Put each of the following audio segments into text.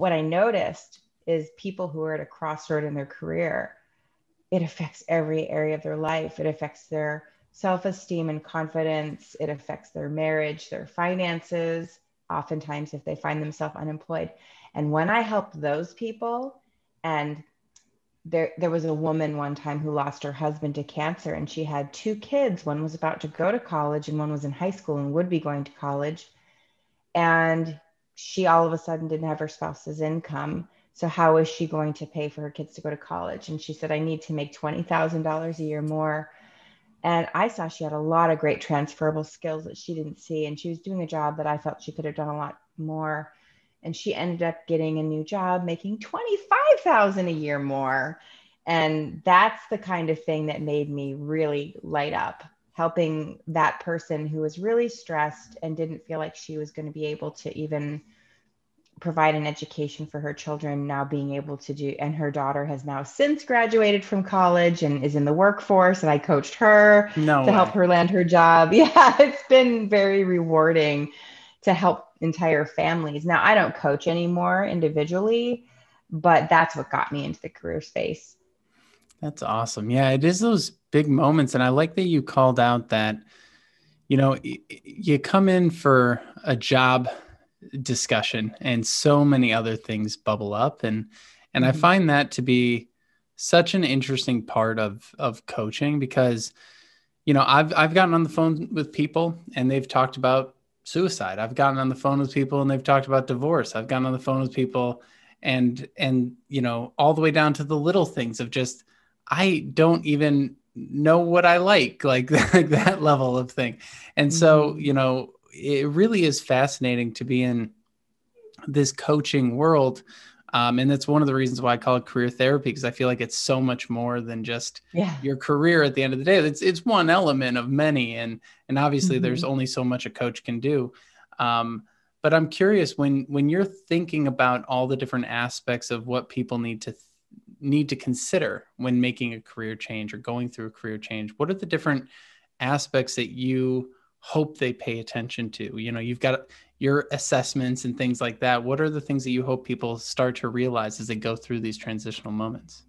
what I noticed is people who are at a crossroad in their career, it affects every area of their life. It affects their self-esteem and confidence. It affects their marriage, their finances, oftentimes if they find themselves unemployed. And when I helped those people, and there was a woman one time who lost her husband to cancer, and she had two kids. One was about to go to college and one was in high school and would be going to college. And she all of a sudden didn't have her spouse's income. So how is she going to pay for her kids to go to college? And she said, I need to make $20,000 a year more. And I saw she had a lot of great transferable skills that she didn't see. And she was doing a job that I felt she could have done a lot more. And she ended up getting a new job, making 25,000 a year more. And that's the kind of thing that made me really light up, helping that person who was really stressed and didn't feel like she was going to be able to even provide an education for her children, now being able to do. And her daughter has now since graduated from college and is in the workforce, and I coached her No to help way. her land her job. Yeah, it's been very rewarding to help entire families. Now I don't coach anymore individually, but that's what got me into the career space. That's awesome. Yeah, it is those big moments. And I like that you called out that, you come in for a job discussion and so many other things bubble up. And I Mm-hmm. find that to be such an interesting part of coaching because, I've gotten on the phone with people and they've talked about suicide. I've gotten on the phone with people and they've talked about divorce. I've gotten on the phone with people and all the way down to the little things of just I don't even know what I like that level of thing. And so, Mm-hmm. it really is fascinating to be in this coaching world. And that's one of the reasons why I call it career therapy, because I feel like it's so much more than just Yeah. your career at the end of the day. It's one element of many. And obviously there's Mm-hmm. only so much a coach can do. But I'm curious when you're thinking about all the different aspects of what people need to consider when making a career change or going through a career change, what are the different aspects that you hope they pay attention to? You've got your assessments and things like that. What are the things that you hope people start to realize as they go through these transitional moments?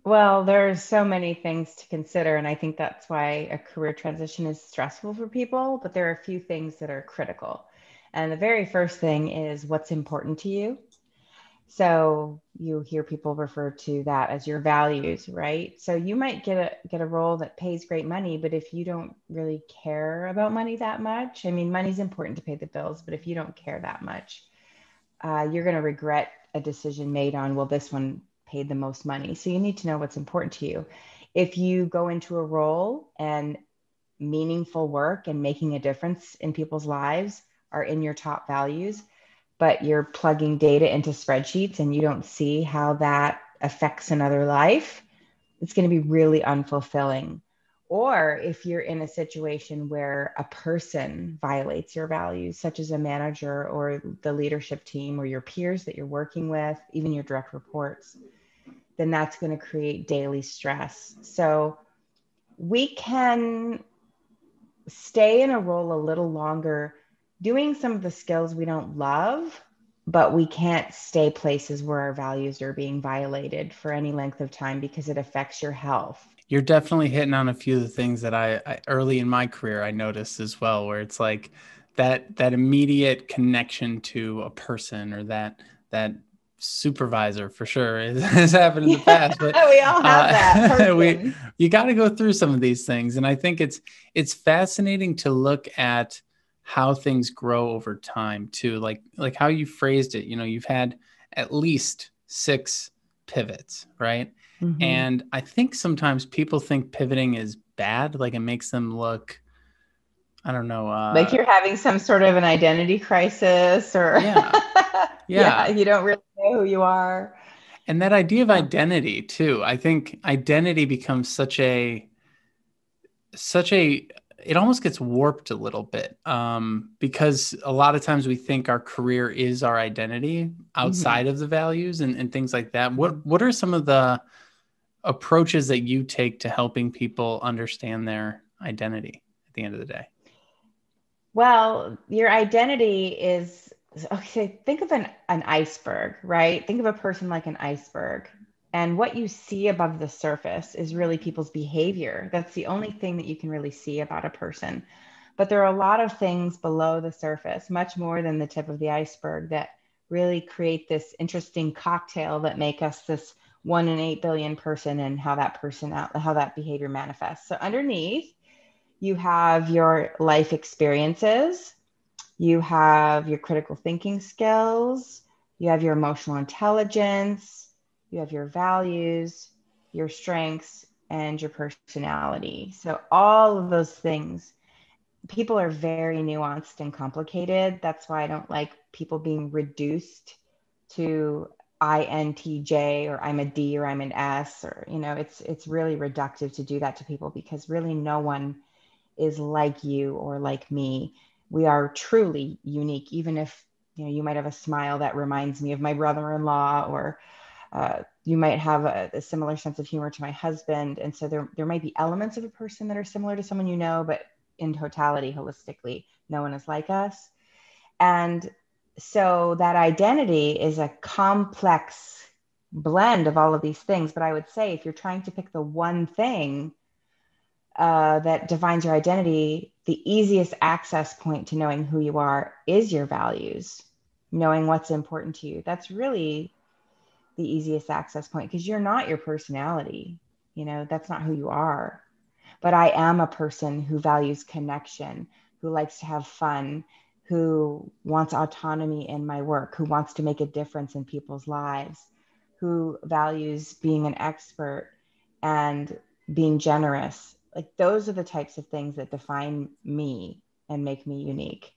Well, there's so many things to consider, and I think that's why a career transition is stressful for people, but there are a few things that are critical. And the very first thing is what's important to you. So you hear people refer to that as your values, right? So you might get a role that pays great money, but if you don't really care about money that much, I mean, money's important to pay the bills, but if you don't care that much, you're going to regret a decision made on, well, this one paid the most money. So you need to know what's important to you. If you go into a role and meaningful work and making a difference in people's lives are in your top values, but you're plugging data into spreadsheets and you don't see how that affects another life, it's going to be really unfulfilling. Or if you're in a situation where a person violates your values, such as a manager or the leadership team or your peers that you're working with, even your direct reports, then that's going to create daily stress. So we can stay in a role a little longer doing some of the skills we don't love, but we can't stay places where our values are being violated for any length of time because it affects your health. You're definitely hitting on a few of the things that I early in my career I noticed as well, where it's like that immediate connection to a person or that supervisor for sure has happened in the past. But Yeah, we all have that we person. you got to go through some of these things, and I think it's fascinating to look at how things grow over time too, like how you phrased it. You've had at least six pivots, right? Mm-hmm. And I think sometimes people think pivoting is bad, like it makes them look, I don't know, Like you're having some sort of an identity crisis, or yeah, yeah, yeah. you don't really know who you are. And that idea of Yeah. identity too, I think identity becomes such a it almost gets warped a little bit, because a lot of times we think our career is our identity Mm-hmm. outside of the values and things like that. Mm-hmm. What are some of the approaches that you take to helping people understand their identity at the end of the day? Well, your identity is Okay, think of an iceberg, right? Think of a person like an iceberg. And what you see above the surface is really people's behavior. That's the only thing that you can really see about a person. But there are a lot of things below the surface, much more than the tip of the iceberg, that really create this interesting cocktail that make us this 1 in 8 billion person, and how that person out, how that behavior manifests. So underneath, you have your life experiences, you have your critical thinking skills, you have your emotional intelligence, you have your values, your strengths, and your personality. So, all of those things, people are very nuanced and complicated. That's why I don't like people being reduced to INTJ, or I'm a D, or I'm an S, or, it's really reductive to do that to people, because really no one is like you or like me. We are truly unique, even if you might have a smile that reminds me of my brother-in-law, or you might have a similar sense of humor to my husband. And so there might be elements of a person that are similar to someone, but in totality, holistically, no one is like us. And so that identity is a complex blend of all of these things. But I would say, if you're trying to pick the one thing that defines your identity, the easiest access point to knowing who you are is your values, knowing what's important to you. That's really the easiest access point, because you're not your personality. That's not who you are. But I am a person who values connection, who likes to have fun, who wants autonomy in my work, who wants to make a difference in people's lives, who values being an expert and being generous. Like, those are the types of things that define me and make me unique.